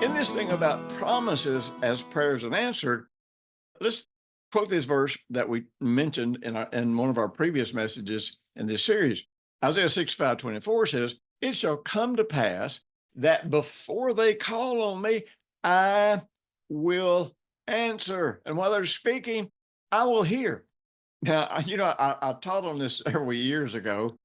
In this thing about promises as prayers unanswered, let's quote this verse that we mentioned in one of our previous messages in this series. Isaiah 65:24 says, "It shall come to pass that before they call on me, I will answer. And while they're speaking, I will hear." Now, I taught on this several years ago,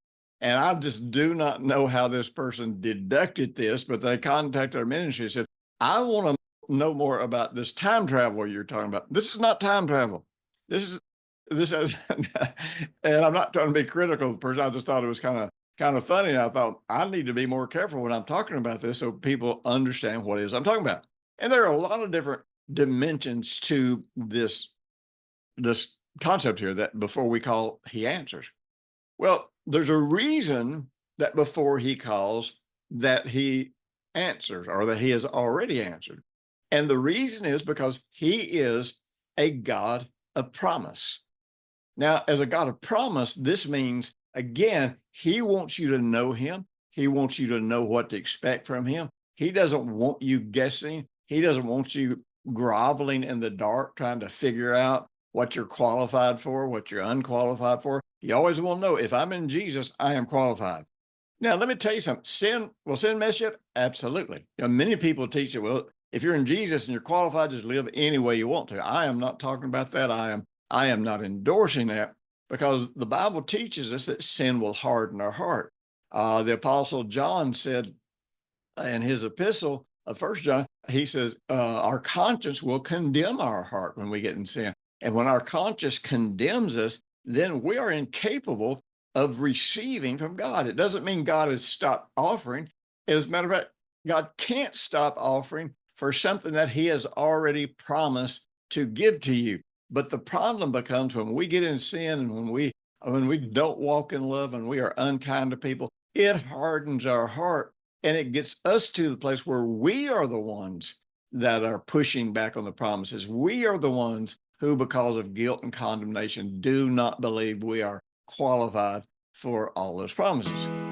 and I just do not know how this person deducted this, but they contacted our ministry and said, "I want to know more about this time travel you're talking about. This is not time travel. This is this is," and I'm not trying to be critical of the person. I just thought it was kind of funny. I thought I need to be more careful when I'm talking about this so people understand what it is I'm talking about. And there are a lot of different dimensions to this concept here that before we call, he answers. Well, there's a reason that before he calls, that he answers or that he has already answered. And the reason is because he is a God of promise. Now, as a God of promise, this means, again, he wants you to know him. He wants you to know what to expect from him. He doesn't want you guessing. He doesn't want you groveling in the dark, trying to figure out what you're qualified for, what you're unqualified for. You always want to know, if I'm in Jesus, I am qualified. Now, let me tell you something. Will sin mess you up? Absolutely. Many people teach it. Well, if you're in Jesus and you're qualified, just live any way you want to. I am not talking about that. I am not endorsing that, because the Bible teaches us that sin will harden our heart. The Apostle John said in his epistle of First John, he says, our conscience will condemn our heart when we get in sin. And when our conscience condemns us, then we are incapable of receiving from God. It doesn't mean God has stopped offering. As a matter of fact, God can't stop offering for something that he has already promised to give to you. But the problem becomes when we get in sin and when we don't walk in love and we are unkind to people, it hardens our heart, and it gets us to the place where we are the ones that are pushing back on the promises. We are the ones who, because of guilt and condemnation, do not believe we are qualified for all those promises.